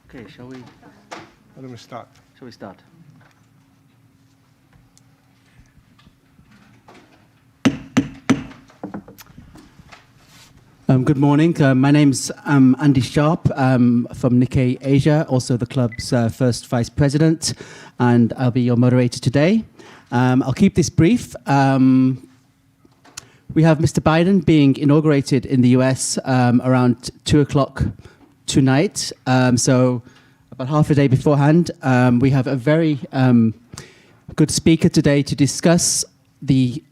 Okay, shall we start? shall we start? Good morning. My name's Andy Sharp from Nikkei Asia, also the club's first vice president, and I'll be your moderator today. I'll keep this brief. We have Mr. Biden being inaugurated in the US around 2 o'clock tonight, so about half a day beforehand. We have a very good speaker today to discuss the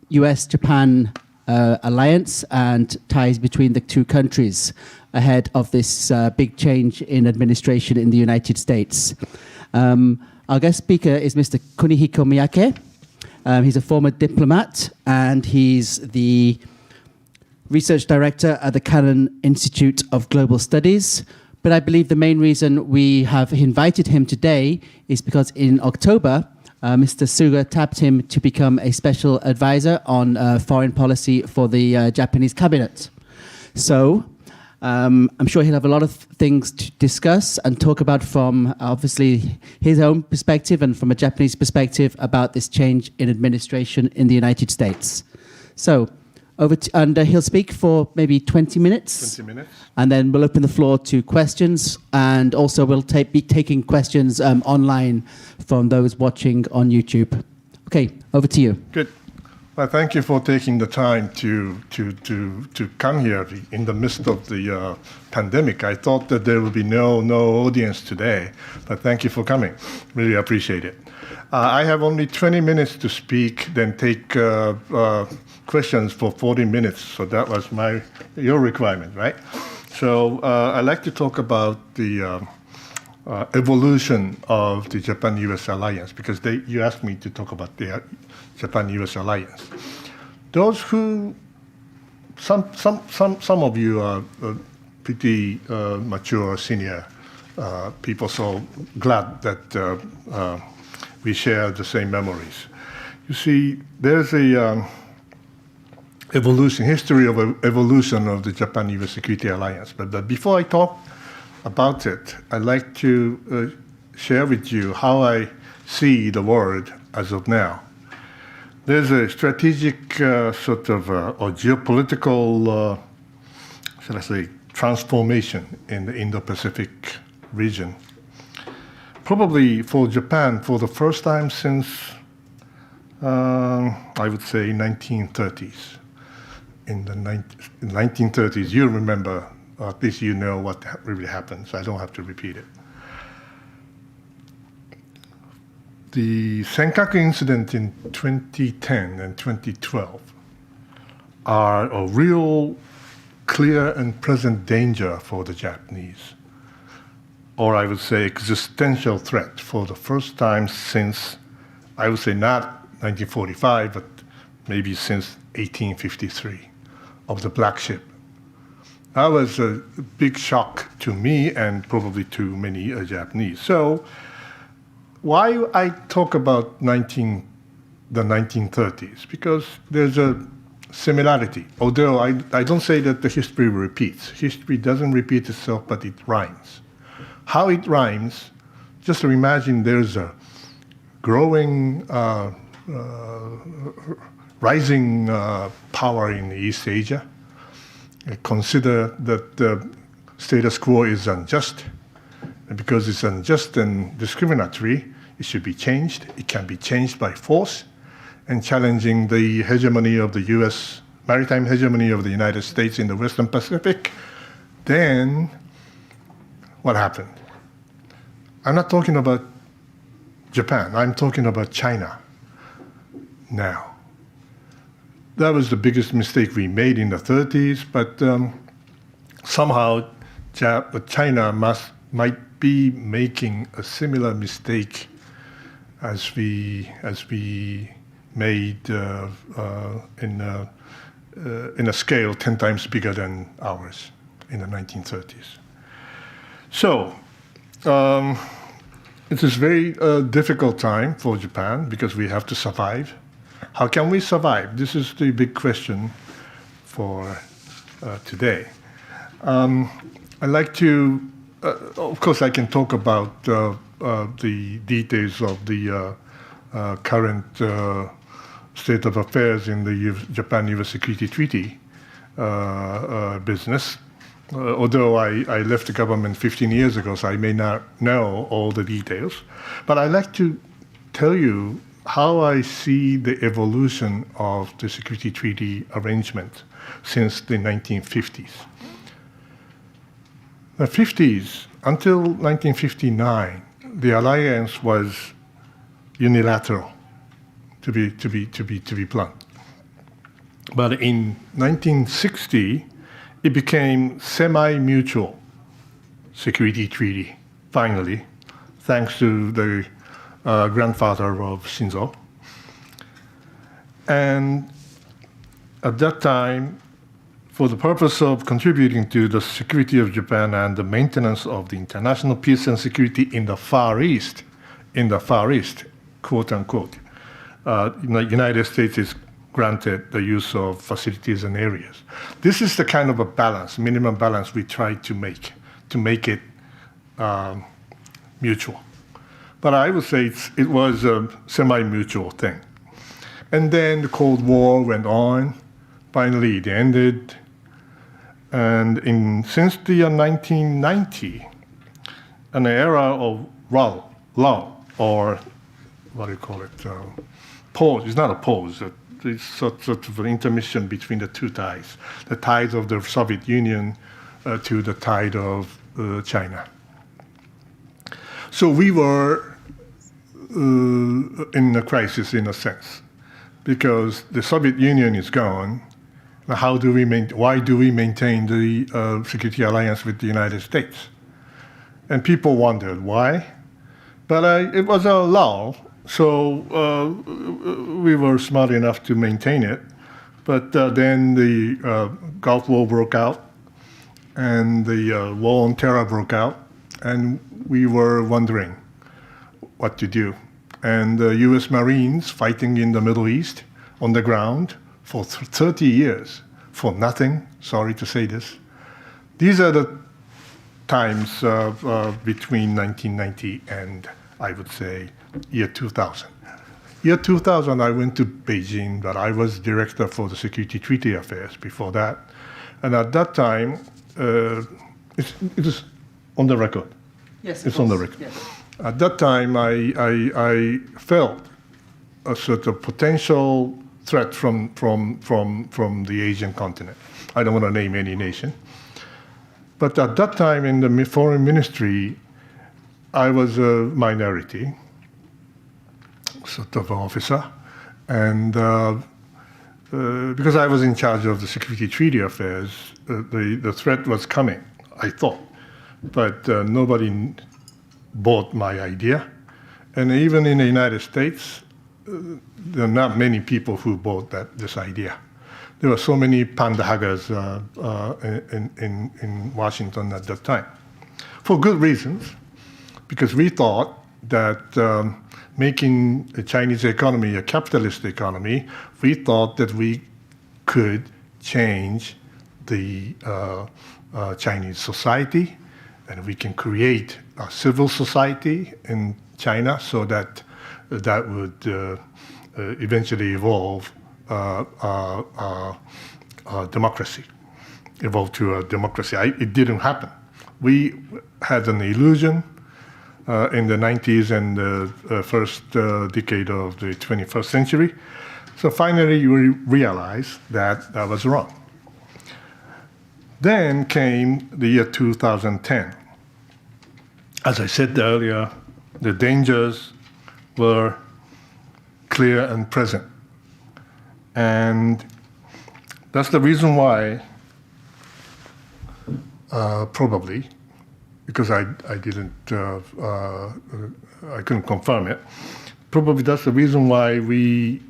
US-Japan alliance and ties between the two countries ahead of this big change in administration in the United States. Our guest speaker is Mr. Kunihiko Miyake. He's a former diplomat and he's the research director at the Canon Institute of Global Studies. But I believe the main reason we have invited him today is because in October, Mr. Suga tapped him to become a special advisor on foreign policy for the Japanese cabinet. So I'm sure he'll have a lot of things to discuss and talk about from obviously his own perspective and from a Japanese perspective about this change in administration in the United States. So and he'll speak for maybe 20 minutes. 20 minutes. And then we'll open the floor to questions. And also we'll be taking questions online from those watching on YouTube. Okay, over to you. Good. Well, thank you for taking the time to come here in the midst of the pandemic. I thought that there would be no audience today, but thank you for coming. Really appreciate it. I have only 20 minutes to speak, then take questions for 40 minutes. So that was your requirement, right? So I'd like to talk about the evolution of the Japan-US alliance, because you asked me to talk about the Japan-US alliance. Those who, some of you are pretty mature senior people, so glad that we share the same memories. You see, there's a history of evolution of the Japan-US Security Alliance. But before I talk about it, I'd like to share with you how I see the world as of now. There's a strategic sort of or geopolitical, shall I say, transformation in the Indo-Pacific region. Probably for Japan, for the first time since, I would say, 1930s. In the 1930s, you remember, or at least you know what really happened, so I don't have to repeat it. The senkaku incident in 2010 and 2012 are a real clear and present danger for the Japanese, or I would say existential threat for the first time since, I would say not 1945, but maybe since 1853 of the Black Ship. That was a big shock to me and probably to many Japanese. So why I talk about the 1930s? Because there's a similarity. Although I don't say that the history repeats. History doesn't repeat itself, but it rhymes. How it rhymes, just imagine there's a growing, rising power in East Asia. Consider that the status quo is unjust. And because it's unjust and discriminatory, it should be changed. It can be changed by force and challenging the hegemony of the US, maritime hegemony of the United States in the Western Pacific. Then what happened? I'm not talking about Japan. I'm talking about China now. That was the biggest mistake we made in the 30s, but somehow China might be making a similar mistake as we made in a scale 10 times bigger than ours in the 1930s. So it is a very difficult time for Japan because we have to survive. How can we survive? This is the big question for today. I'd like to of course, I can talk about the details of the current state of affairs in the Japan-US Security Treaty business. Although I left the government 15 years ago, so I may not know all the details. But I'd like to tell you how I see the evolution of the security treaty arrangement since the 1950s. The 50s, until 1959, the alliance was unilateral, to be blunt. But in 1960, it became semi-mutual security treaty, finally, thanks to the grandfather of Shinzo. And at that time, for the purpose of contributing to the security of Japan and the maintenance of the international peace and security in the Far East, quote unquote, the United States is granted the use of facilities and areas. This is the kind of a balance, minimum balance we try to make it mutual. But I would say it was a semi-mutual thing. And then the Cold War went on. Finally, it ended. And since the 1990, an era of lull, or what do you call it? Pause. It's not a pause. It's sort of an intermission between the two tides. The tide of the Soviet Union to the tide of China. So we were in a crisis in a sense, because the Soviet Union is gone. Why do we maintain the security alliance with the United States? And people wondered why. But it was a lull, so we were smart enough to maintain it. But then the Gulf War broke out, and the war on terror broke out, and we were wondering what to do. And the U.S. Marines fighting in the Middle East on the ground for 30 years for nothing, sorry to say this. These are the times between 1990 and, I would say, year 2000. Year 2000, I went to Beijing, but I was director for the Security Treaty Affairs before that. And at that time, it is on the record. Yes, it's on the record. Yes. At that time, I felt a sort of potential threat from the Asian continent. I don't want to name any nation. But at that time in the foreign ministry, I was a minority sort of officer. And because I was in charge of the security treaty affairs, the threat was coming, I thought. But nobody bought my idea. And even in the United States, there are not many people who bought this idea. There were so many panda huggers in Washington at that time, for good reasons, because we thought that making the Chinese economy a capitalist economy, we thought that we could change the Chinese society, and we can create a civil society in China so that would eventually evolve democracy, evolve to a democracy. It didn't happen. We had an illusion in the 90s and the first decade of the 21st century. So finally, we realized that that was wrong. Then came the year 2010. As I said earlier, the dangers were clear and present. And that's the reason why, probably, because I couldn't confirm it, probably that's the reason why we,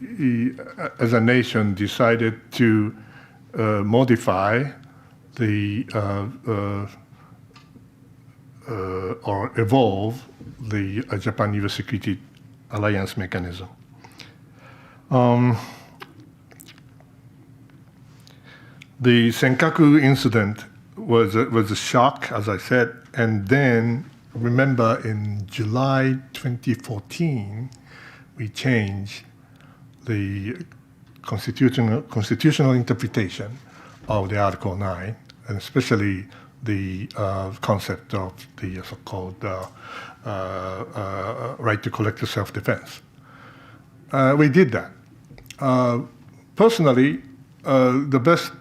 as a nation, decided to modify or evolve the Japan-US Security Alliance mechanism. The senkaku incident was a shock, as I said. And then, remember, in July 2014, we changed the constitutional interpretation of the Article 9, and especially the concept of the so-called right to collective self-defense. We did that. Personally, the best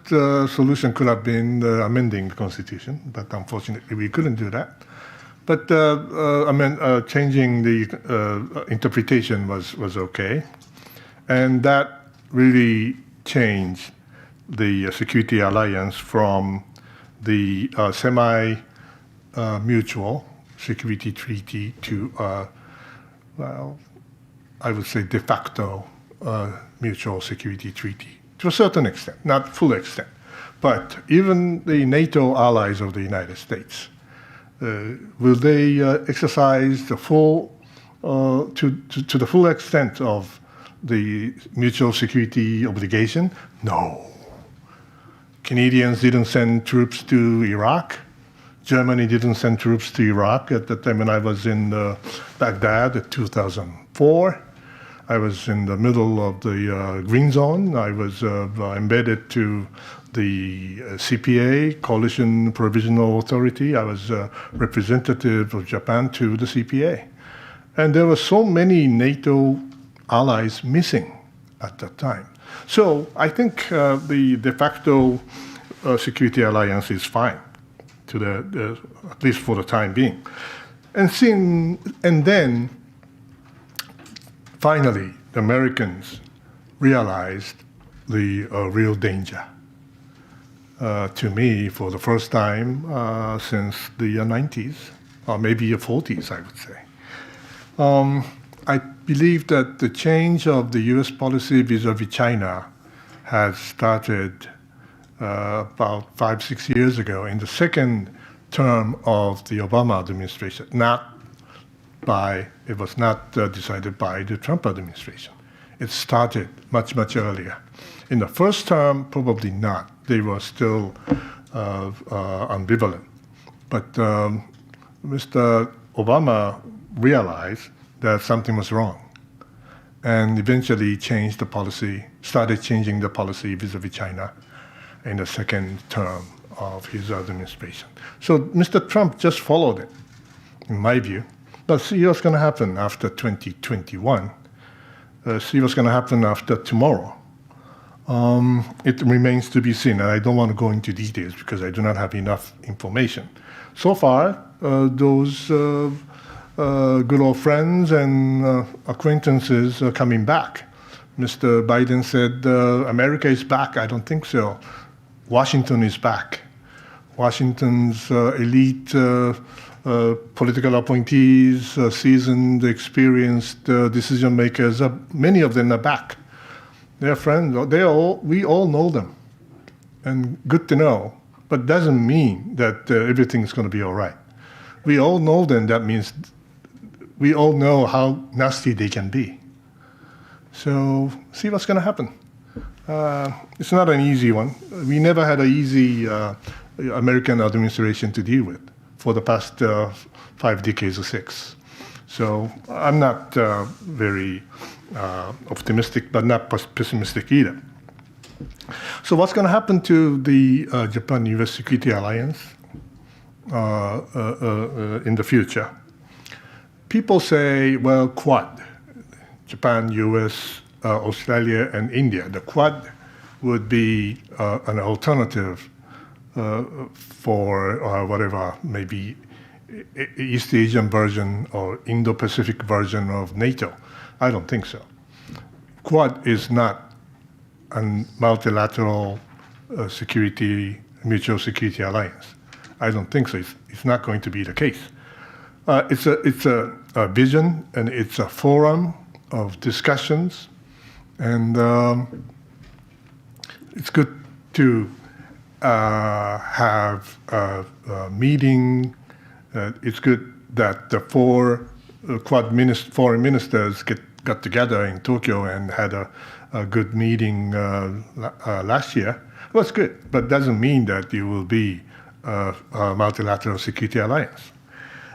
solution could have been amending the Constitution, but unfortunately we couldn't do that. But changing the interpretation was okay. And that really changed the security alliance from the semi-mutual security treaty to, well, I would say de facto mutual security treaty to a certain extent, not full extent. But even the NATO allies of the United States, will they exercise the full, to the full extent of the mutual security obligation? No. Canadians didn't send troops to Iraq. Germany didn't send troops to Iraq at the time when I was in Baghdad in 2004. I was in the middle of the Green Zone. I was embedded to the CPA, Coalition Provisional Authority. I was a representative of Japan to the CPA. And there were so many NATO allies missing at that time. So I think the de facto security alliance is fine, to the at least for the time being. And then finally, the Americans realized the real danger. To me, for the first time since the 90s, or maybe the 40s, I would say. I believe that the change of the US policy vis-a-vis China has started about 5-6 years ago in the second term of the Obama administration. It was not decided by the Trump administration. It started much, much earlier. In the first term, probably not. They were still ambivalent. But Mr. Obama realized that something was wrong and eventually changed the policy, started changing the policy vis-a-vis China in the second term of his administration. So Mr. Trump just followed it, in my view. But see what's going to happen after 2021. See what's going to happen after tomorrow. It remains to be seen, and I don't want to go into details because I do not have enough information. So far, those good old friends and acquaintances are coming back. Mr. Biden said, America is back. I don't think so. Washington is back. Washington's elite political appointees, seasoned, experienced decision makers, many of them are back. They're friends. We all know them, and good to know. But doesn't mean that everything's going to be all right. We all know them. That means we all know how nasty they can be. So see what's going to happen. It's not an easy one. We never had an easy American administration to deal with for the past 5 decades or 6. So I'm not very optimistic, but not pessimistic either. So what's going to happen to the Japan-US Security Alliance in the future? People say, well, Quad, Japan, US, Australia, and India. The Quad would be an alternative for whatever, maybe East Asian version or Indo-Pacific version of NATO. I don't think so. Quad is not a multilateral mutual security alliance. I don't think so. It's not going to be the case. It's a vision, and it's a forum of discussions, and it's good to have a meeting. It's good that the four Quad foreign ministers got together in Tokyo and had a good meeting last year. Well, it's good, but doesn't mean that it will be multilateral security alliance.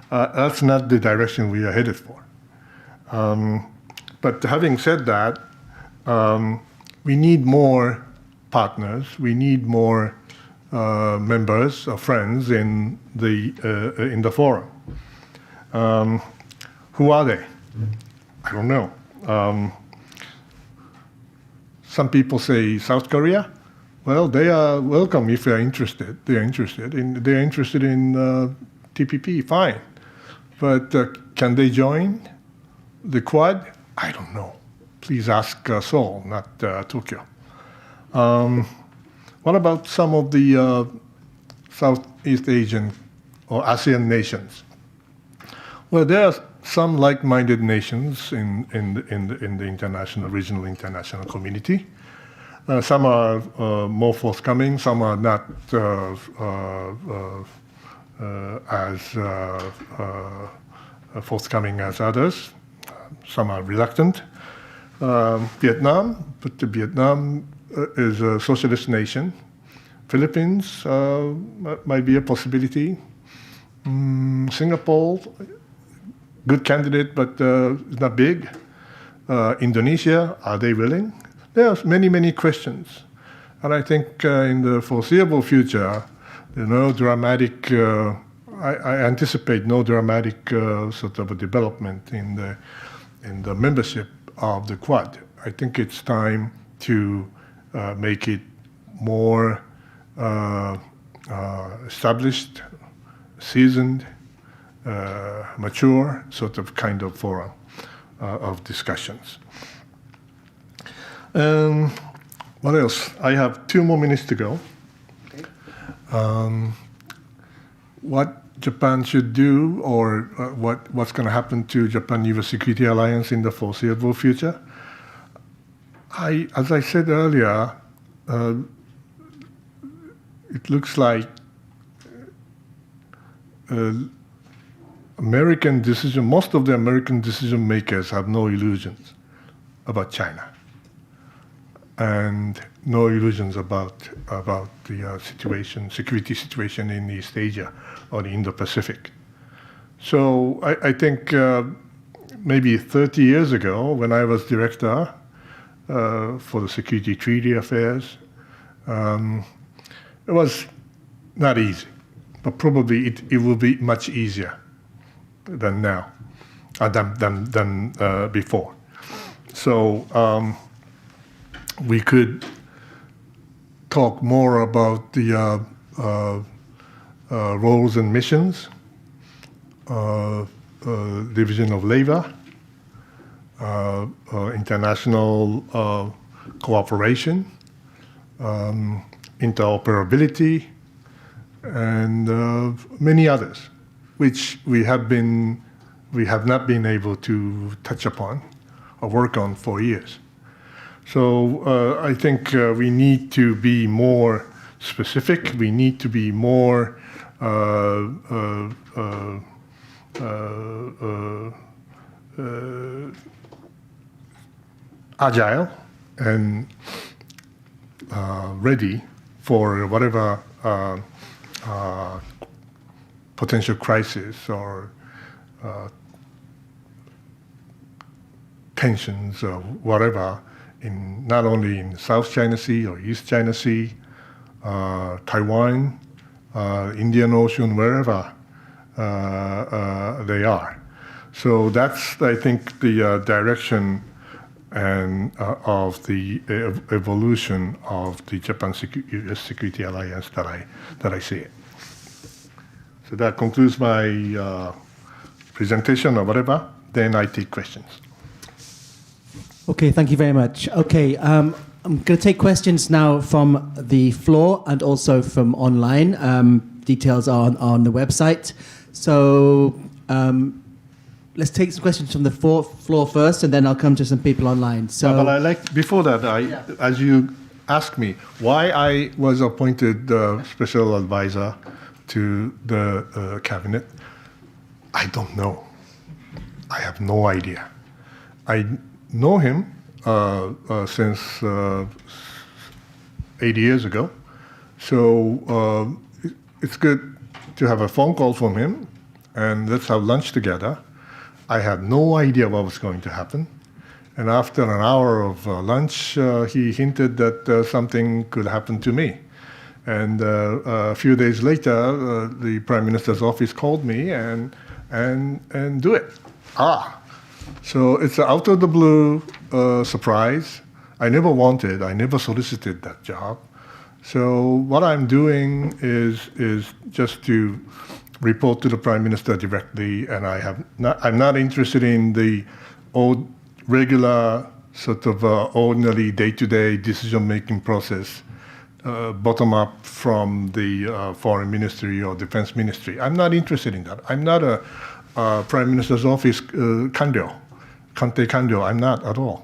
That's not the direction we are headed for. But having said that, we need more partners. We need more members or friends in the forum. Who are they? I don't know. Some people say South Korea. Well, they are welcome if they're interested. They're interested in TPP. Fine, but can they join the Quad? I don't know. Please ask Seoul, not Tokyo. What about some of the Southeast Asian or ASEAN nations? Well, there are some like-minded nations in the international, regional international community. Some are more forthcoming. Some are not as forthcoming as others. Some are reluctant. Vietnam, but Vietnam is a socialist nation. Philippines might be a possibility. Singapore, good candidate, but it's not big. Indonesia, are they willing? There are many, many questions. And I think in the foreseeable future, no dramatic, I anticipate no dramatic sort of a development in the membership of the Quad. I think it's time to make it more established, seasoned, mature sort of kind of forum of discussions. What else? I have 2 more minutes to go. Okay. What Japan should do, or what's going to happen to Japan-US Security Alliance in the foreseeable future? As I said earlier, it looks like most of the American decision makers have no illusions about China, and no illusions about the security situation in East Asia or the Indo-Pacific. So I think maybe 30 years ago, when I was director for the Security Treaty Affairs, it was not easy, but probably it will be much easier than now, than before. So we could talk more about the roles and missions, division of labor, international cooperation, interoperability, and many others, which we have not been able to touch upon or work on for years. So I think we need to be more specific. We need to be more agile and ready for whatever potential crisis or tensions or whatever, not only in South China Sea or East China Sea, Taiwan, Indian Ocean, wherever they are. So that's, I think, the direction and of the evolution of the Japan US Security Alliance that I see it. So that concludes my presentation or whatever. Then I take questions. Okay, thank you very much. Okay, I'm going to take questions now from the floor and also from online. Details are on the website. So let's take some questions from the floor first, and then I'll come to some people online. So, but I like, before that, as you asked me why I was appointed special advisor to the cabinet, I don't know. I have no idea. I know him since 8 years ago. So it's good to have a phone call from him, and let's have lunch together. I had no idea what was going to happen. And after an hour of lunch, he hinted that something could happen to me. And a few days later, the Prime Minister's office called me and do it. So it's an out of the blue surprise. I never solicited that job. So what I'm doing is just to report to the Prime Minister directly, and I'm not interested in the old regular sort of ordinary day-to-day decision-making process, bottom up from the Foreign Ministry or Defense Ministry. I'm not interested in that. I'm not a Prime Minister's office kantei kandyo. I'm not at all.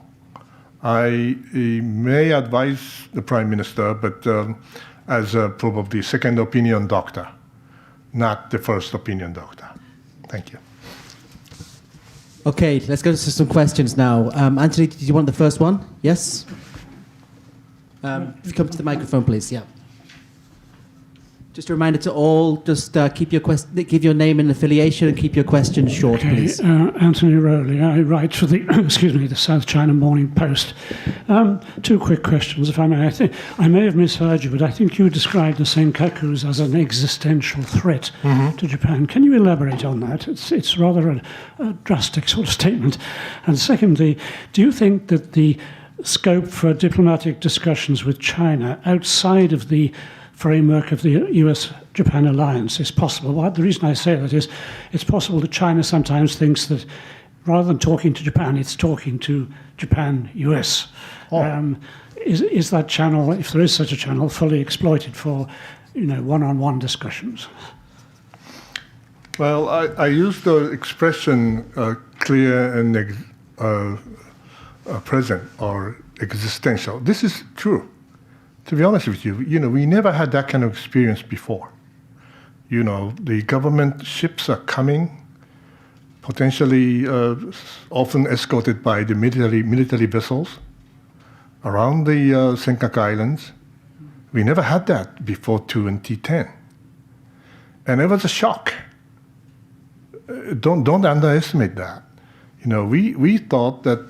I may advise the Prime Minister, but as a probably second opinion doctor, not the first opinion doctor. Thank you. Okay, let's go to some questions now. Anthony, did you want the first one? Yes? If you come to the microphone, please. Yeah. Just a reminder to all, just give your name and affiliation and keep your questions short, please. Anthony Rowley. I write for the the South China Morning Post. 2 quick questions, if I may. I may have misheard you, but I think you described the senkakus as an existential threat to Japan. Can you elaborate on that? It's rather a drastic sort of statement. And secondly, do you think that the scope for diplomatic discussions with China outside of the framework of the US-Japan alliance is possible? Well, the reason I say that is it's possible that China sometimes thinks that rather than talking to Japan, it's talking to Japan-US. Is that channel, if there is such a channel, fully exploited for one-on-one discussions? Well, I use the expression clear and present or existential. This is true. To be honest with you, we never had that kind of experience before. The government ships are coming, potentially often escorted by the military vessels around the Senkaku Islands. We never had that before 2010. And it was a shock. Don't underestimate that. We thought that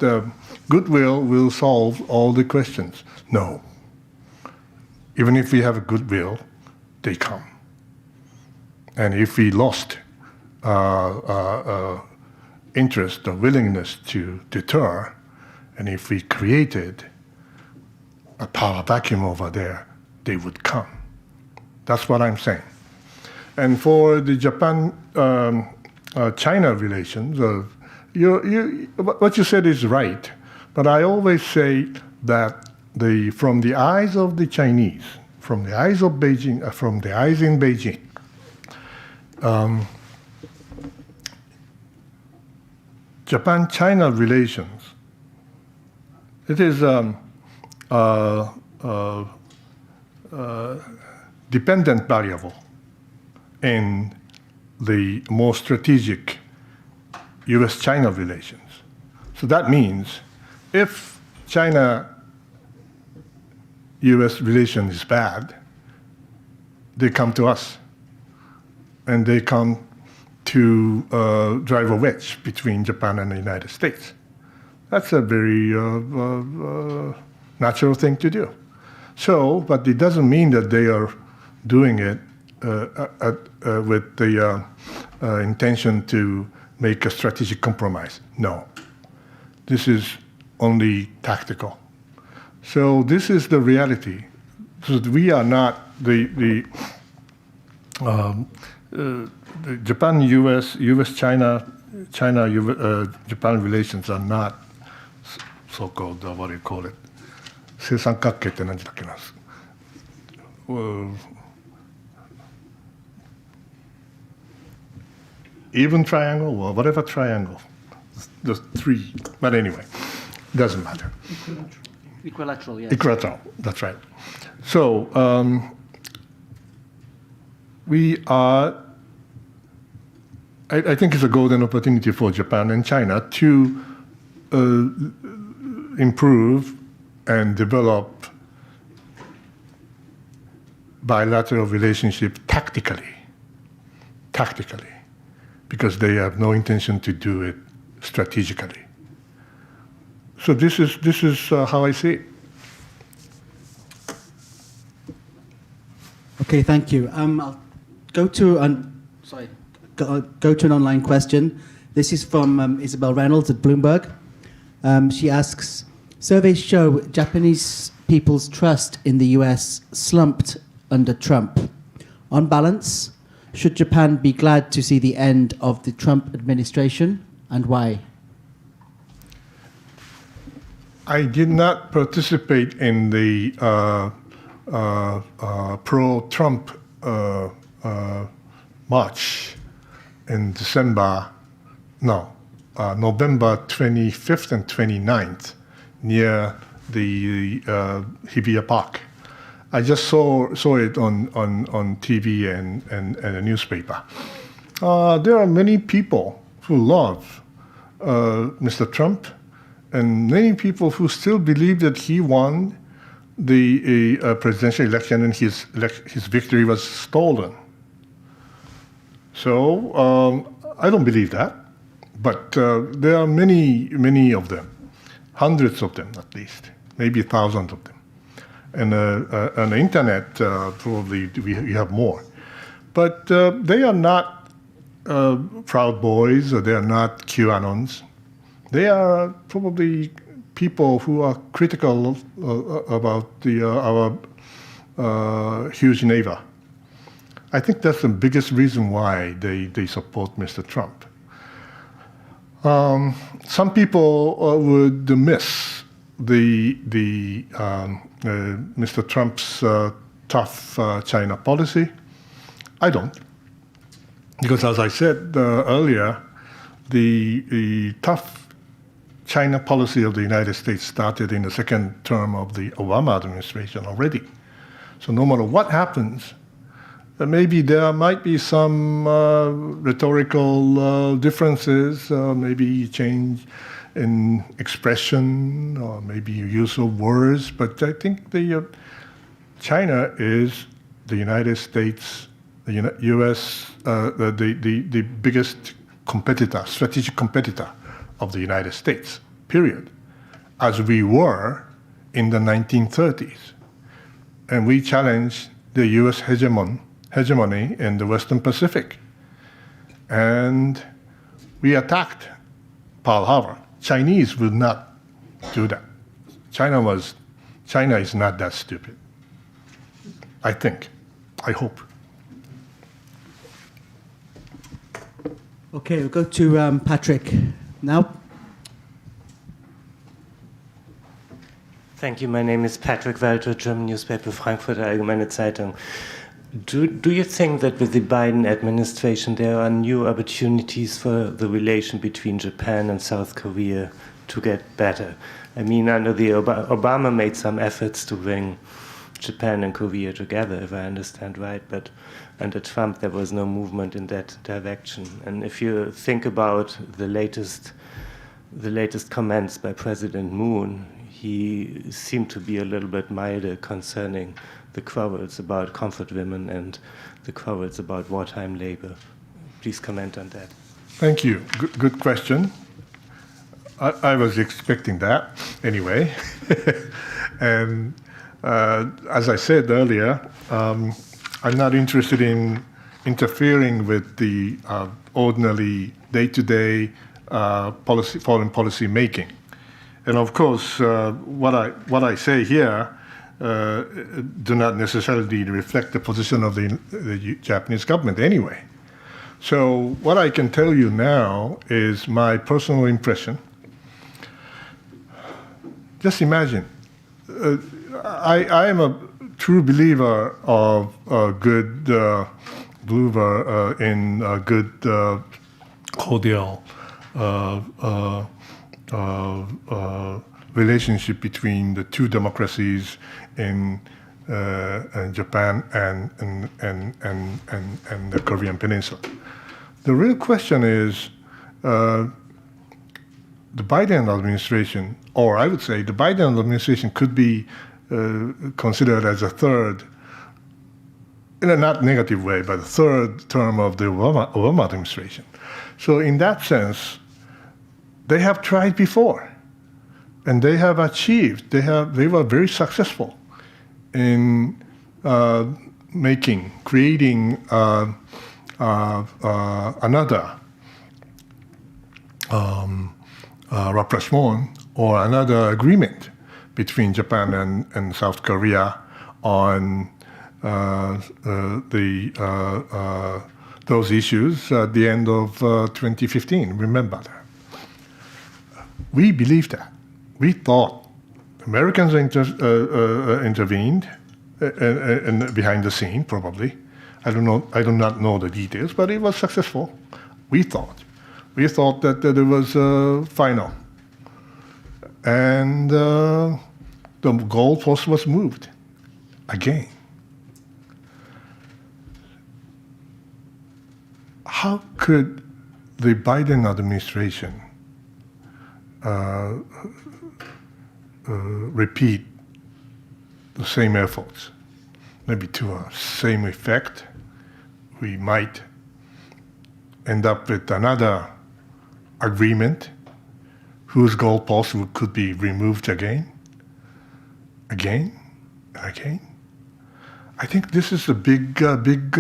goodwill will solve all the questions. No. Even if we have a goodwill, they come. And if we lost interest or willingness to deter, and if we created a power vacuum over there, they would come. That's what I'm saying. And for the Japan-China relations, what you said is right, but I always say that from the eyes of the Chinese, from the eyes of Beijing, from the eyes in Beijing, Japan-China relations, it is dependent variable in the more strategic US-China relations. So that means if China-US relation is bad, they come to us, and they come to drive a wedge between Japan and the United States. That's a very natural thing to do. So, but it doesn't mean that they are doing it with the intention to make a strategic compromise. No. This is only tactical. So this is the reality. So we are not the Japan-US, US-China, China-Japan relations are not so-called, what do you call it? 正三角形って何だっけな。Even triangle or whatever triangle. The 3. But anyway, doesn't matter. Equilateral, yes. Equilateral, that's right. So we are, I think it's a golden opportunity for Japan and China to improve and develop bilateral relationship tactically, because they have no intention to do it strategically. So this is how I see it. Okay, thank you. I'll go to go to an online question. This is from Isabel Reynolds at Bloomberg. She asks, surveys show Japanese people's trust in the US slumped under Trump. On balance, should Japan be glad to see the end of the Trump administration, and why? I did not participate in the pro-Trump march in November 25th and 29th near the Hibiya Park. I just saw it on TV and a newspaper. There are many people who love Mr. Trump, and many people who still believe that he won the presidential election and his victory was stolen. So I don't believe that, but there are many of them, hundreds of them at least, maybe thousands of them. And on the internet, probably we have more. But they are not Proud Boys, or they are not QAnons. They are probably people who are critical about our huge neighbor. I think that's the biggest reason why they support Mr. Trump. Some people would miss Mr. Trump's tough China policy. I don't, because as I said earlier, the tough China policy of the United States started in the second term of the Obama administration already. So no matter what happens, maybe there might be some rhetorical differences, maybe change in expression, or maybe use of words, but I think China is the United States, the U.S., the biggest competitor, strategic competitor of the United States, period, as we were in the 1930s. And we challenged the U.S. hegemony in the Western Pacific. And we attacked Pearl Harbor. Chinese would not do that. China is not that stupid. I think. I hope. Okay, we'll go to Patrick now. Thank you. My name is Patrick Walter, German newspaper Frankfurter Allgemeine Zeitung. Do you think that with the Biden administration there are new opportunities for the relation between Japan and South Korea to get better? I mean, under the Obama made some efforts to bring Japan and Korea together, if I understand right, but under Trump there was no movement in that direction. And if you think about the latest comments by President Moon, he seemed to be a little bit milder concerning the quarrels about comfort women and the quarrels about wartime labor. Please comment on that. Thank you. Good question. I was expecting that anyway. And as I said earlier, I'm not interested in interfering with the ordinary day-to-day foreign policy making. And of course, what I say here do not necessarily reflect the position of the Japanese government anyway. So what I can tell you now is my personal impression. Just imagine, I am a true believer of good in good cordial relationship between the two democracies in Japan and the Korean Peninsula. The real question is the Biden administration, or I would say the Biden administration could be considered as a third in a not negative way, but the third term of the Obama administration. So in that sense, they have tried before, and they have achieved. They were very successful in creating another rapprochement or another agreement between Japan and South Korea on those issues at the end of 2015. Remember that. We believed that. We thought Americans intervened and behind the scene, probably. I do not know the details, but it was successful. We thought that there was final, and the goalpost was moved again. How could the Biden administration repeat the same efforts, maybe to a same effect? We might end up with another agreement whose goalpost could be removed again and again. I think this is a big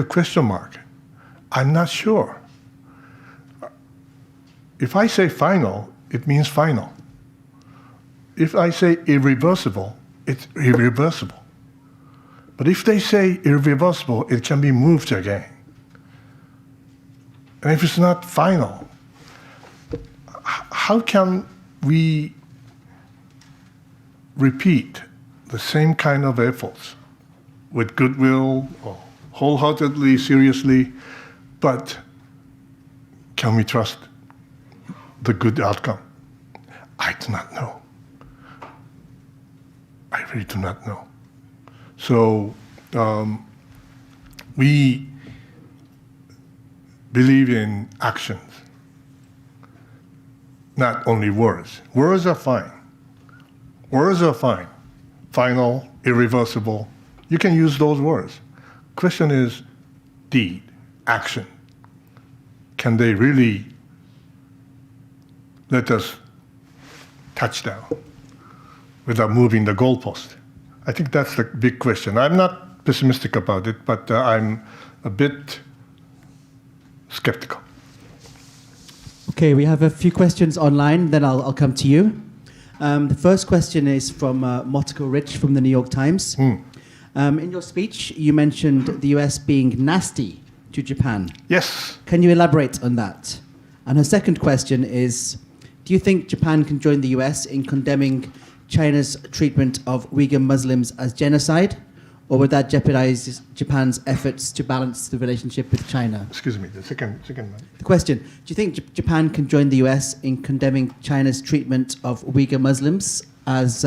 question mark. I'm not sure. If I say final, it means final. If I say irreversible, it's irreversible. But if they say irreversible, it can be moved again. And if it's not final, how can we repeat the same kind of efforts with goodwill or wholeheartedly, seriously, but can we trust the good outcome? I do not know. I really do not know. So we believe in actions, not only words. Words are fine. Words are fine. Final, irreversible. You can use those words. Question is deed, action. Can they really let us touch down without moving the goalpost? I think that's the big question. I'm not pessimistic about it, but I'm a bit skeptical. Okay, we have a few questions online, then I'll come to you. The first question is from Motoko Rich from the New York Times. In your speech, you mentioned the US being nasty to Japan. Yes. Can you elaborate on that? And her second question is, do you think Japan can join the US in condemning China's treatment of Uyghur Muslims as genocide, or would that jeopardize Japan's efforts to balance the relationship with China? Excuse me, the second one. The question, do you think Japan can join the US in condemning China's treatment of Uyghur Muslims as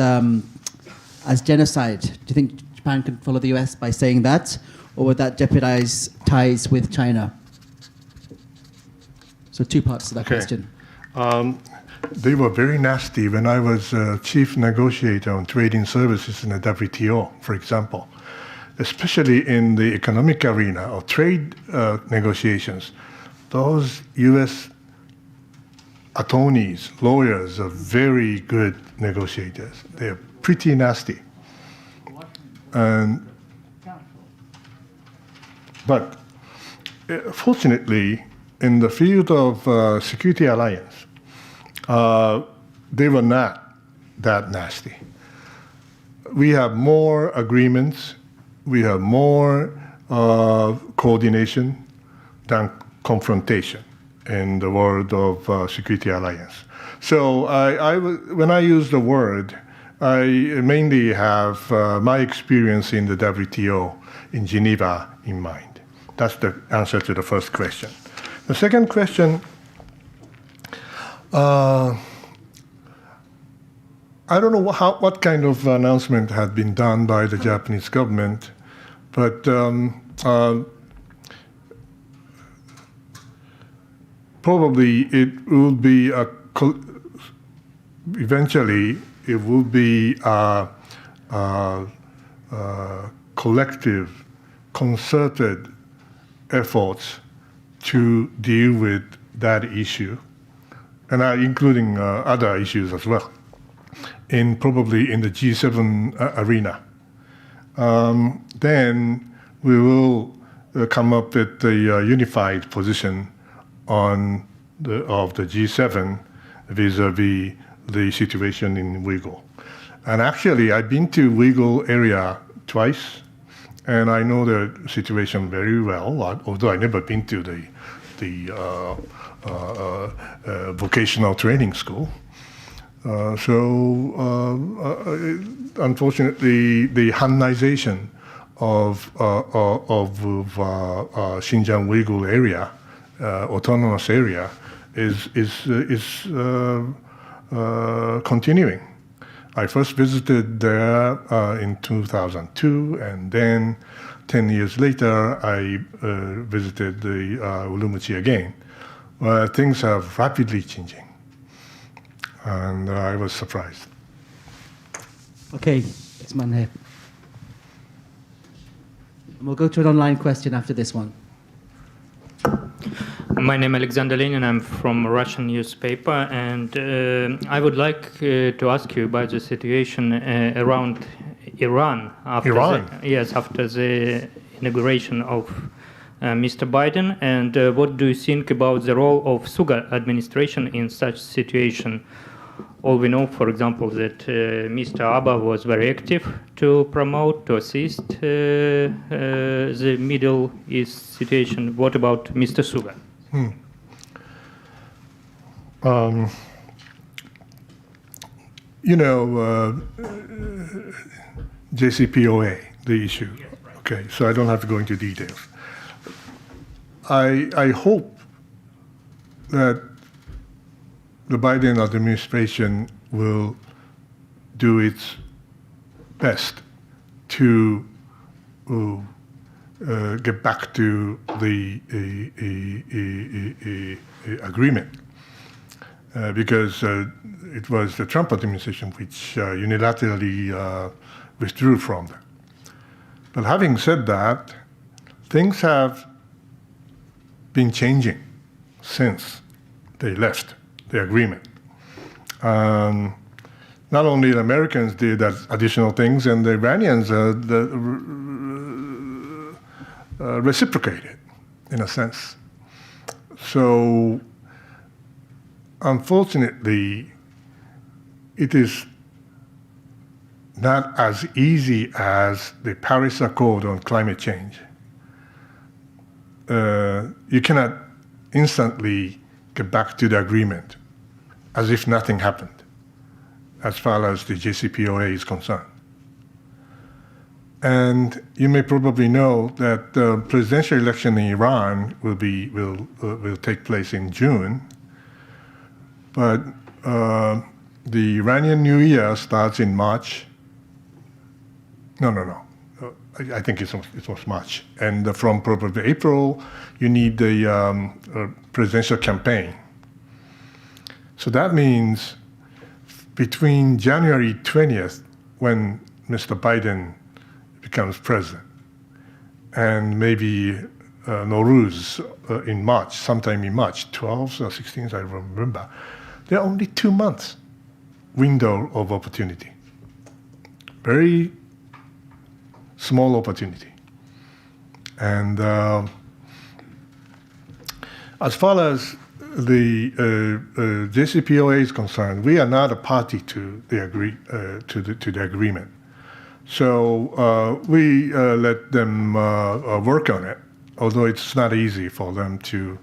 genocide? Do you think Japan can follow the US by saying that, or would that jeopardize ties with China? So two parts to that question. They were very nasty when I was chief negotiator on trading services in the WTO, for example, especially in the economic arena of trade negotiations. Those U.S. attorneys, lawyers are very good negotiators. They're pretty nasty. But fortunately, in the field of security alliance, they were not that nasty. We have more agreements, we have more coordination than confrontation in the world of security alliance. So when I use the word, I mainly have my experience in the WTO in Geneva in mind. That's the answer to the first question. The second question, I don't know what kind of announcement had been done by the Japanese government, but probably it will be eventually it will be a collective concerted efforts to deal with that issue, and including other issues as well, probably in the G7 arena. Then we will come up with a unified position of the G7 vis-a-vis the situation in Uyghur. And actually, I've been to Uyghur area twice, and I know the situation very well, although I've never been to the vocational training school. Unfortunately, the Hanization of Xinjiang Uyghur area, autonomous area, is continuing. I first visited there in 2002, and then 10 years later, I visited the Urumqi again, where things are rapidly changing. And I was surprised. Okay, this man here. And we'll go to an online question after this one. My name is Alexander Lenin. I'm from a Russian newspaper, and I would like to ask you about the situation around Iran after the inauguration of Mr. Biden, and what do you think about the role of Suga administration in such situation? All we know, for example, that Mr. Abe was very active to promote, to assist the Middle East situation. What about Mr. Suga? JCPOA, the issue. Okay, so I don't have to go into details. I hope that the Biden administration will do its best to get back to the agreement, because it was the Trump administration which unilaterally withdrew from them. But having said that, things have been changing since they left the agreement. Not only the Americans did additional things, and the Iranians reciprocated, in a sense. So, unfortunately, it is not as easy as the Paris Accord on climate change. You cannot instantly get back to the agreement as if nothing happened, as far as the JCPOA is concerned. And you may probably know that the presidential election in Iran will take place in June, but the Iranian New Year starts in March. No. I think it was March. And from probably April, you need the presidential campaign. So that means between January 20th, when Mr. Biden becomes president, and maybe Nowruz in March, sometime in March, 12th or 16th, I remember, there are only 2 months window of opportunity. Very small opportunity. And as far as the JCPOA is concerned, we are not a party to the agreement. So we let them work on it, although it's not easy for them to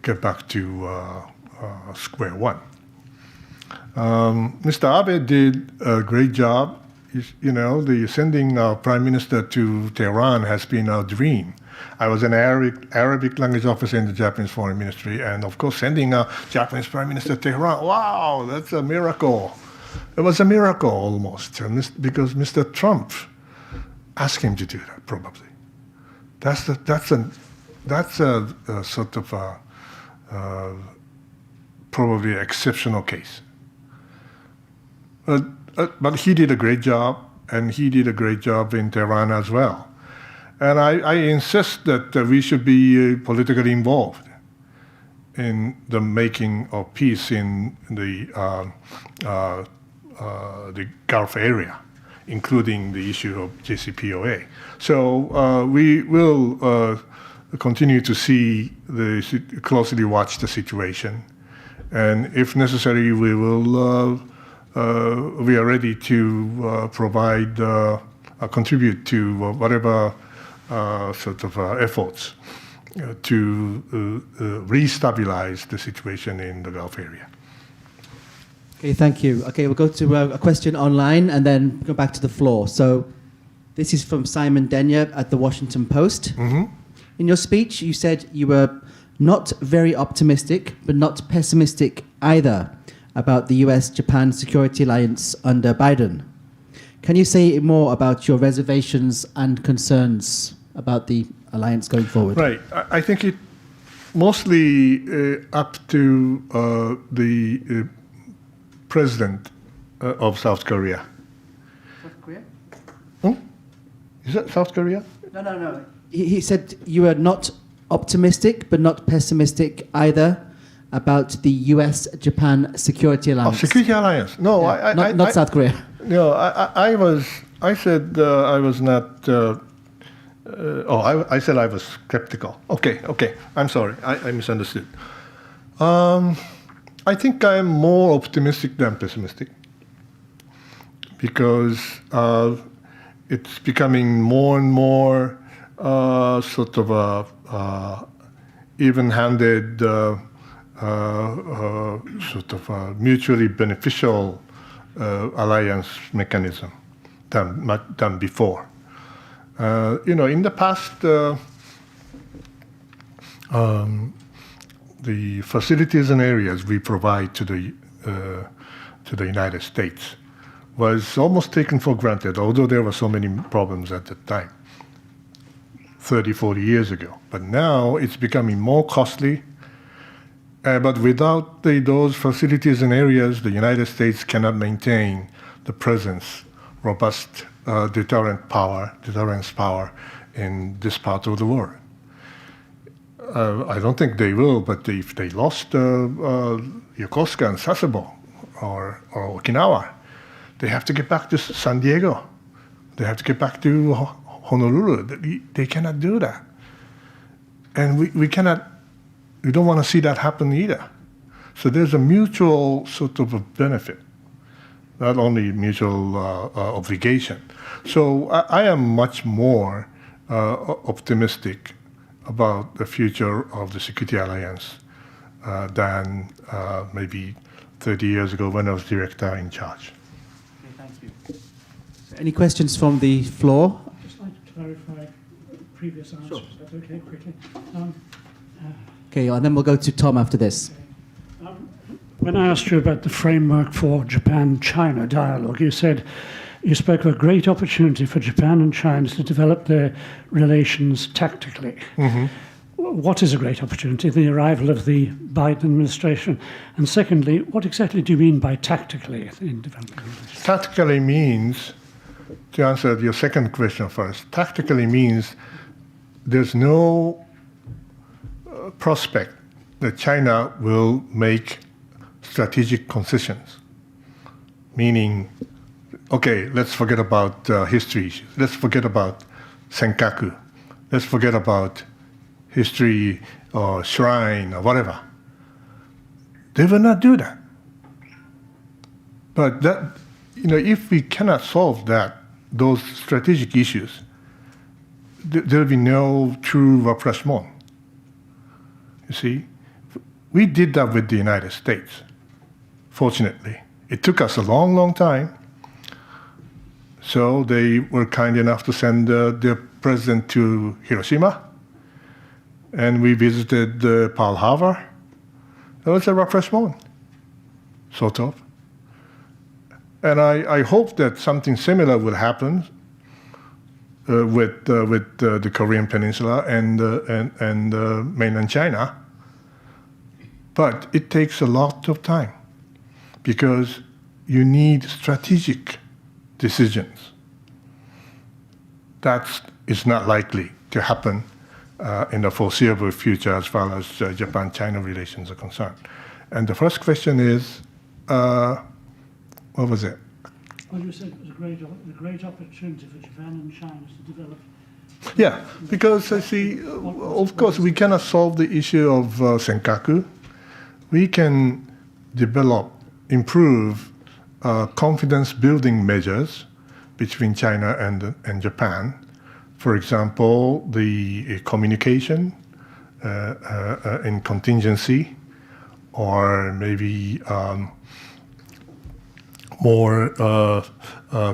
get back to square one. Mr. Abe did a great job. The sending our prime minister to Tehran has been our dream. I was an Arabic language officer in the Japanese foreign ministry, and of course, sending a Japanese prime minister to Tehran, wow, that's a miracle. It was a miracle almost, because Mr. Trump asked him to do that, probably. That's a sort of probably an exceptional case. But he did a great job, and he did a great job in Tehran as well. And I insist that we should be politically involved in the making of peace in the Gulf area, including the issue of JCPOA. So we will continue to closely watch the situation, and if necessary, we are ready to contribute to whatever sort of efforts to re-stabilize the situation in the Gulf area. Okay, thank you. Okay, we'll go to a question online and then go back to the floor. So this is from Simon Denyer at the Washington Post. Mm-hmm. In your speech, you said you were not very optimistic, but not pessimistic either about the US-Japan security alliance under Biden. Can you say more about your reservations and concerns about the alliance going forward? Right. I think it mostly up to the president of South Korea. South Korea? Is that South Korea? No. He said you were not optimistic, but not pessimistic either about the US-Japan security alliance. Oh, security alliance. No, yeah, not South Korea. No, I said I was not. I said I was skeptical. Okay. I'm sorry. I misunderstood. I think I'm more optimistic than pessimistic because it's becoming more and more sort of a even-handed, sort of a mutually beneficial alliance mechanism than before. In the past, the facilities and areas we provide to the United States was almost taken for granted, although there were so many problems at the time, 30, 40 years ago. But now it's becoming more costly. But without those facilities and areas, the United States cannot maintain the presence, robust deterrence power in this part of the world. I don't think they will, but if they lost Yokosuka and Sasebo or Okinawa, they have to get back to San Diego. They have to get back to Honolulu. They cannot do that. And we don't want to see that happen either. So there's a mutual sort of a benefit, not only mutual obligation. So I am much more optimistic about the future of the Security Alliance than maybe 30 years ago when I was director in charge. Okay, thank you. So any questions from the floor? I'd just like to clarify previous answers. Sure. Is that okay, quickly? Okay, and then we'll go to Tom after this. When I asked you about the framework for Japan-China dialogue, you spoke of a great opportunity for Japan and China to develop their relations tactically. Mm-hmm. What is a great opportunity? The arrival of the Biden administration. And secondly, what exactly do you mean by tactically in developing relations? Tactically means, to answer your second question first, tactically means there's no prospect that China will make strategic concessions, meaning, okay, let's forget about history issues. Let's forget about senkaku. Let's forget about history or shrine or whatever. They will not do that. But that, if we cannot solve those strategic issues, there will be no true rapprochement. You see, we did that with the United States. Fortunately, it took us a long, long time. So they were kind enough to send their president to Hiroshima, and we visited Pearl Harbor. It was a rapprochement, sort of. And I hope that something similar will happen with the Korean Peninsula and mainland China. But it takes a lot of time because you need strategic decisions. That's is not likely to happen in the foreseeable future as far as Japan-China relations are concerned. And the first question is, what was it? Well, you said it was a great opportunity for Japan and China to develop. Yeah, because I see, of course, we cannot solve the issue of senkaku. We can develop, improve confidence-building measures between China and Japan. For example, the communication in contingency, or maybe more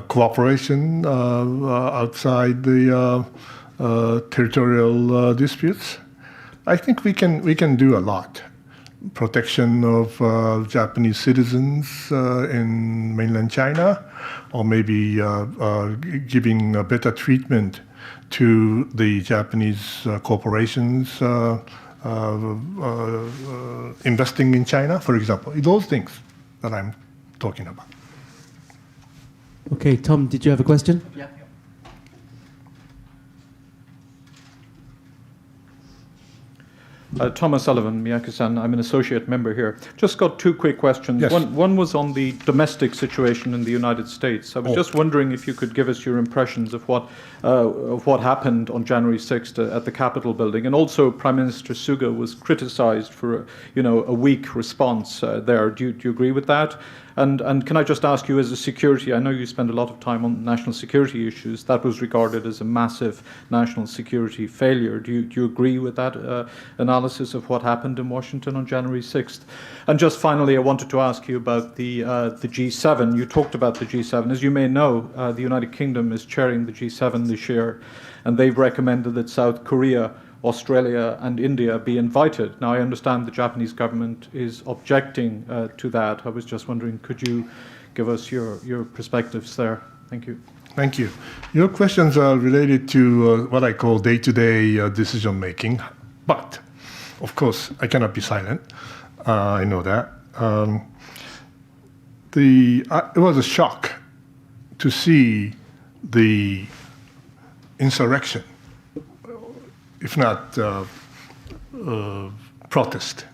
cooperation outside the territorial disputes. I think we can do a lot. Protection of Japanese citizens in mainland China, or maybe giving a better treatment to the Japanese corporations investing in China, for example. Those things that I'm talking about. Okay, Tom, did you have a question? Yeah. Thomas Sullivan, Miyake-san. I'm an associate member here. Just got two quick questions. Yes. One was on the domestic situation in the United States. I was just wondering if you could give us your impressions of what happened on January 6th at the Capitol building. And also, Prime Minister Suga was criticized for a weak response there. Do you agree with that? And can I just ask you, as a security, I know you spend a lot of time on national security issues. That was regarded as a massive national security failure. Do you agree with that analysis of what happened in Washington on January 6th? And just finally, I wanted to ask you about the G7. You talked about the G7. As you may know, the United Kingdom is chairing the G7 this year, and they've recommended that South Korea, Australia and India be invited. Now, I understand the Japanese government is objecting to that. I was just wondering, could you give us your perspectives there? Thank you. Thank you. Your questions are related to what I call day-to-day decision-making. But, of course, I cannot be silent. I know that. It was a shock to see the insurrection, if not protest,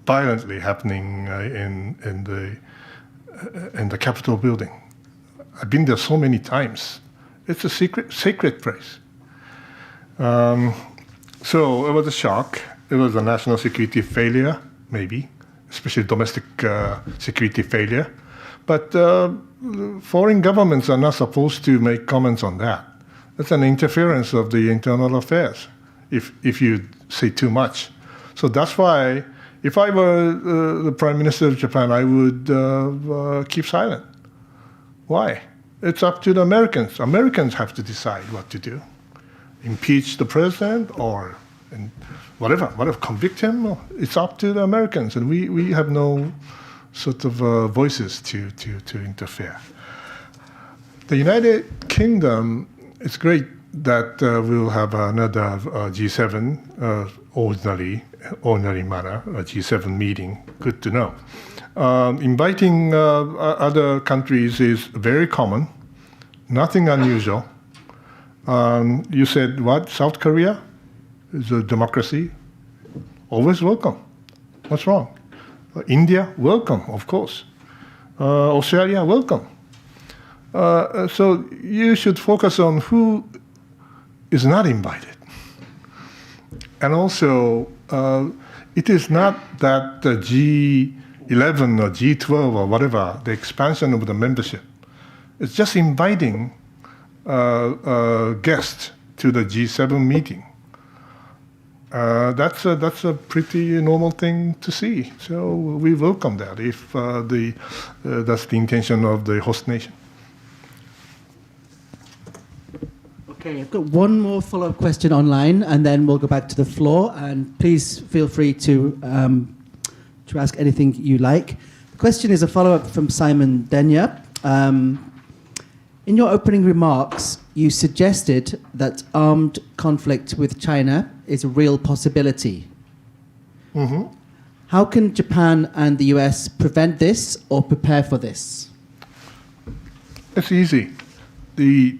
violently happening in the Capitol building. I've been there so many times. It's a sacred place. So it was a shock. It was a national security failure, maybe, especially domestic security failure. But foreign governments are not supposed to make comments on that. That's an interference of the internal affairs, if you say too much. So that's why, if I were the Prime Minister of Japan, I would keep silent. Why? It's up to the Americans. Americans have to decide what to do. Impeach the president or whatever, convict him. It's up to the Americans, and we have no sort of voices to interfere. The United Kingdom, it's great that we'll have another G7 ordinary manner, a G7 meeting. Good to know. Inviting other countries is very common, nothing unusual. You said what? South Korea is a democracy. Always welcome. What's wrong? India, welcome, of course. Australia, welcome. So you should focus on who is not invited. And also, it is not that the G11 or G12 or whatever, the expansion of the membership. It's just inviting guests to the G7 meeting. That's a pretty normal thing to see. So we welcome that if that's the intention of the host nation. Okay, I've got one more follow-up question online, and then we'll go back to the floor. And please feel free to ask anything you like. The question is a follow-up from Simon Denya. In your opening remarks, you suggested that armed conflict with China is a real possibility. Mm-hmm. How can Japan and the US prevent this or prepare for this? It's easy. The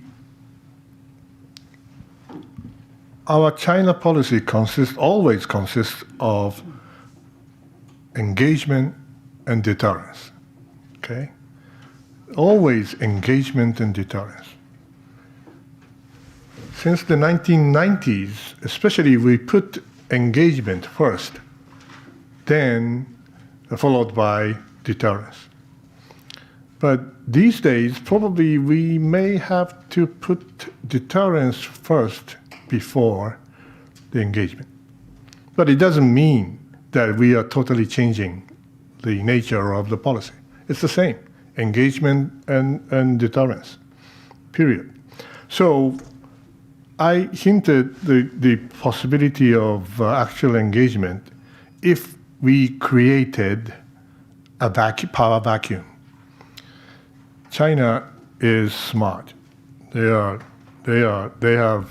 our China policy always consists of engagement and deterrence. Okay? Always engagement and deterrence. Since the 1990s, especially, we put engagement first, then followed by deterrence. But these days, probably we may have to put deterrence first before the engagement. But it doesn't mean that we are totally changing the nature of the policy. It's the same, engagement and deterrence, period. So I hinted the possibility of actual engagement if we created a power vacuum. China is smart. They have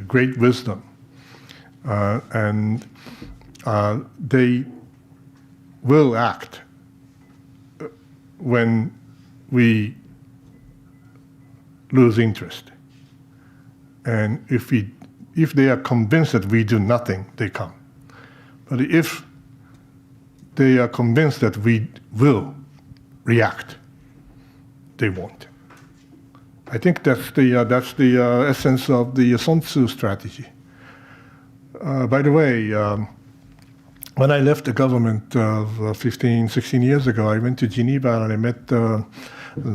great wisdom, and they will act when we lose interest. And if they are convinced that we do nothing, they come. But if they are convinced that we will react, they won't. I think that's the essence of the Sun Tzu strategy. By the way, when I left the government 15, 16 years ago, I went to Geneva and I met an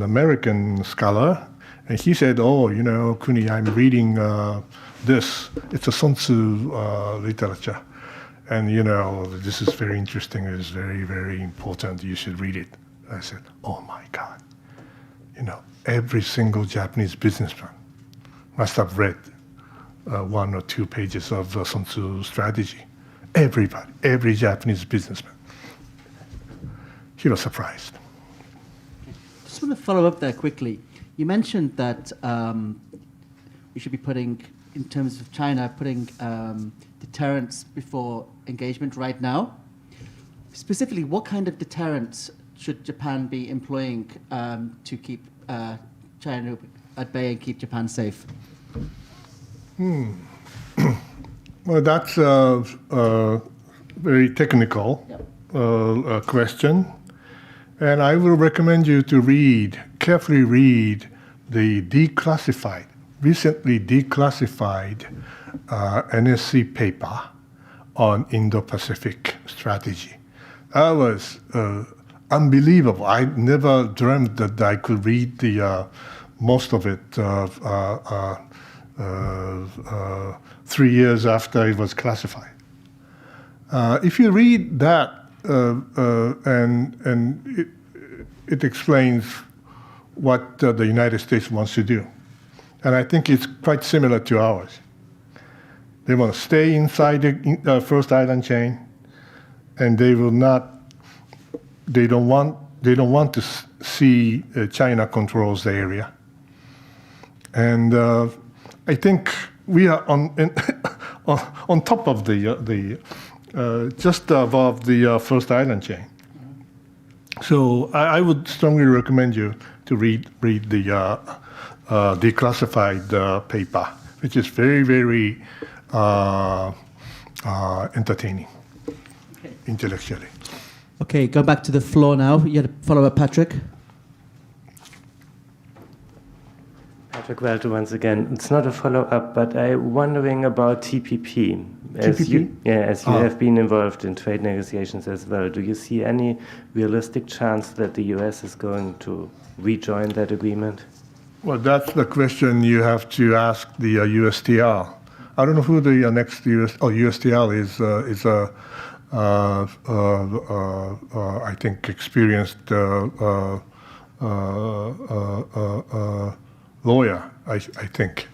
American scholar, and he said, "Oh, you know, Kuni, I'm reading this. It's a Sun Tzu literature, and you know, this is very interesting. It's very, very important. You should read it." I said, "Oh my God, you know, every single Japanese businessman must have read 1 or 2 pages of Sun Tzu strategy. Everybody, every Japanese businessman." He was surprised. Just want to follow up there quickly. You mentioned that we should be putting, in terms of China, putting deterrence before engagement right now. Specifically, what kind of deterrence should Japan be employing to keep China at bay and keep Japan safe? Well, that's a very technical question. And I will recommend you to carefully read the recently declassified NSC paper on Indo-Pacific strategy. That was unbelievable. I never dreamt that I could read most of it 3 years after it was classified. If you read that, and it explains what the United States wants to do. And I think it's quite similar to ours. They want to stay inside the first island chain, and they don't want to see China controls the area. And I think we are on top of just above the first island chain. So I would strongly recommend you to read the declassified paper, which is very, very entertaining, intellectually. Okay, go back to the floor now. You had a follow-up, Patrick. Patrick Walter once again. It's not a follow-up, but I'm wondering about TPP. As you have been involved in trade negotiations as well, do you see any realistic chance that the US is going to rejoin that agreement? Well, that's the question you have to ask the USTR. I don't know who the next USTR is a I think experienced lawyer, I think.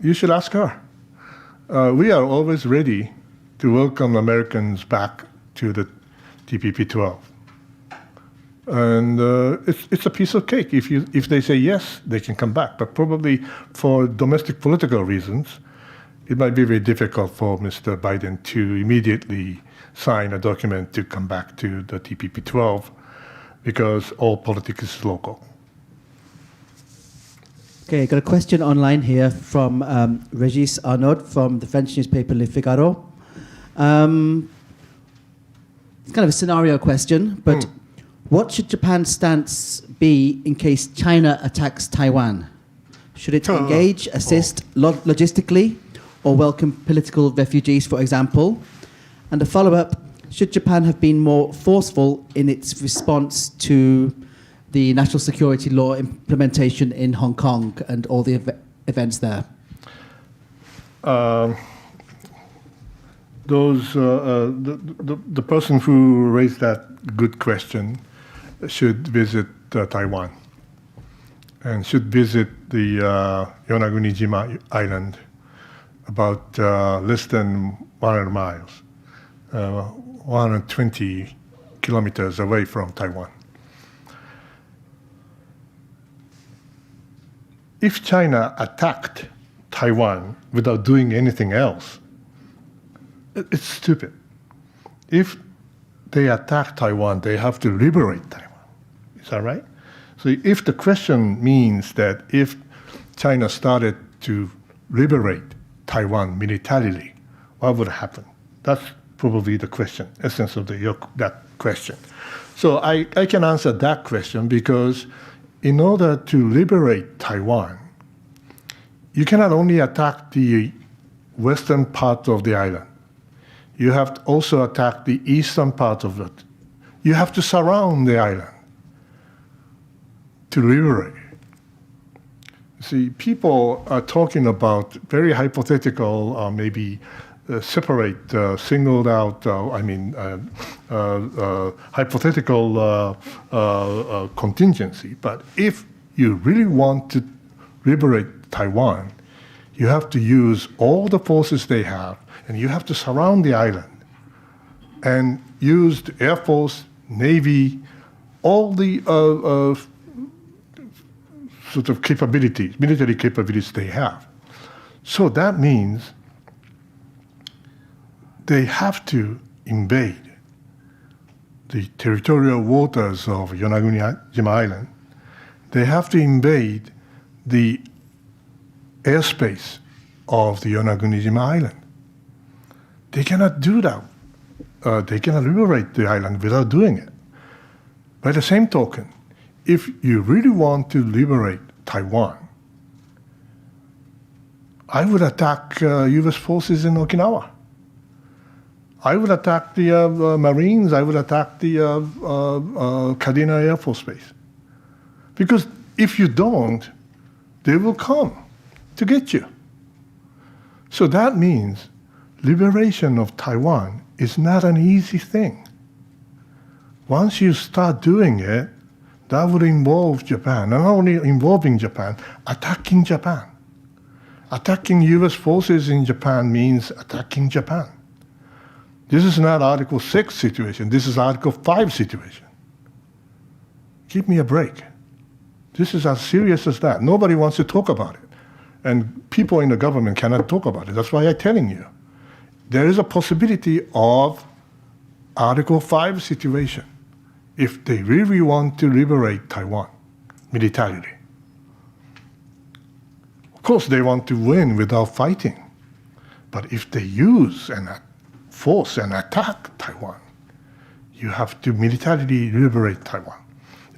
You should ask her. We are always ready to welcome Americans back to the TPP-12. And it's a piece of cake. If they say yes, they can come back. But probably for domestic political reasons, it might be very difficult for Mr. Biden to immediately sign a document to come back to the TPP-12 because all politics is local. Okay, got a question online here from Régis Arnaud from the French newspaper Le Figaro. It's kind of a scenario question, but what should Japan's stance be in case China attacks Taiwan? Should it engage, assist logistically, or welcome political refugees, for example? And a follow-up, should Japan have been more forceful in its response to the national security law implementation in Hong Kong and all the events there? The person who raised that good question should visit Taiwan and should visit the Yonaguni-jima Island, about less than 100 miles, 120 kilometers away from Taiwan. If China attacked Taiwan without doing anything else, it's stupid. If they attack Taiwan, they have to liberate Taiwan. Is that right? So if the question means that if China started to liberate Taiwan militarily, what would happen? That's probably the question, essence of that question. So I can answer that question because in order to liberate Taiwan, you cannot only attack the western part of the island. You have to also attack the eastern part of it. You have to surround the island to liberate. See, people are talking about very hypothetical, maybe separate, singled out, hypothetical contingency. But if you really want to liberate Taiwan, you have to use all the forces they have, and you have to surround the island and use the Air Force, Navy, all the sort of capabilities, military capabilities they have. So that means they have to invade the territorial waters of Yonaguni-jima Island. They have to invade the airspace of the Yonaguni-jima Island. They cannot do that. They cannot liberate the island without doing it. By the same token, if you really want to liberate Taiwan, I would attack U.S. forces in Okinawa. I would attack the Marines. I would attack the Kadena Air Force Base. Because if you don't, they will come to get you. So that means liberation of Taiwan is not an easy thing. Once you start doing it, that would involve Japan, not only involving Japan, attacking Japan. Attacking U.S. forces in Japan means attacking Japan. This is not Article 6 situation. This is Article 5 situation. Give me a break. This is as serious as that. Nobody wants to talk about it. And people in the government cannot talk about it. That's why I'm telling you. There is a possibility of Article 5 situation if they really want to liberate Taiwan militarily. Of course, they want to win without fighting. But if they use and force and attack Taiwan, you have to militarily liberate Taiwan.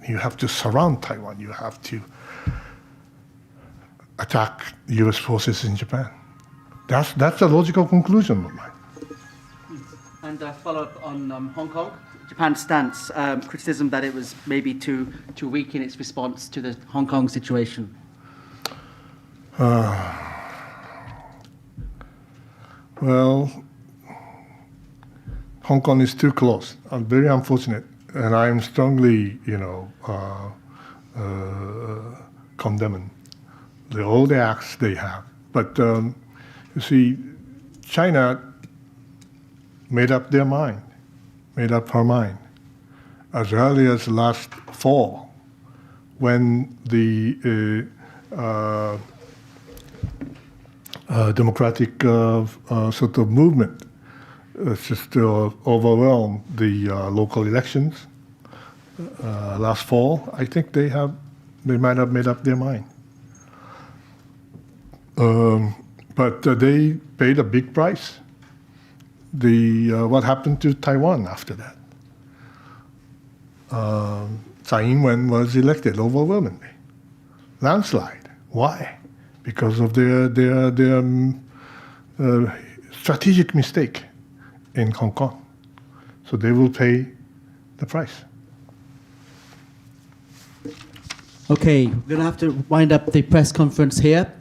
You have to surround Taiwan. You have to attack U.S. forces in Japan. That's a logical conclusion of mine. And a follow-up on Hong Kong. Japan's stance, criticism that it was maybe too weak in its response to the Hong Kong situation. Well, Hong Kong is too close. I'm very unfortunate, and I am strongly, condemning all the acts they have. But you see, China made up her mind, as early as last fall, when the democratic sort of movement just overwhelmed the local elections last fall. I think they might have made up their mind. But they paid a big price. What happened to Taiwan after that? Tsai Ing-wen was elected overwhelmingly. Landslide. Why? Because of their strategic mistake in Hong Kong. So they will pay the price. Okay, we're going to have to wind up the press conference here.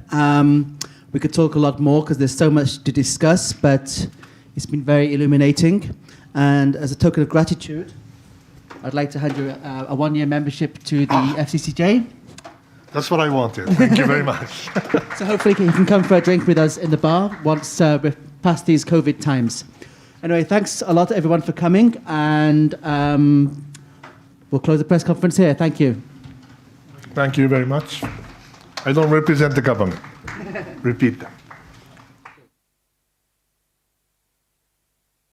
We could talk a lot more because there's so much to discuss, but it's been very illuminating. And as a token of gratitude, I'd like to hand you a one-year membership to the FCCJ. That's what I wanted. Thank you very much. So hopefully you can come for a drink with us in the bar once we're past these COVID times. Anyway, thanks a lot to everyone for coming, and we'll close the press conference here. Thank you. Thank you very much. I don't represent the government. Repeat them.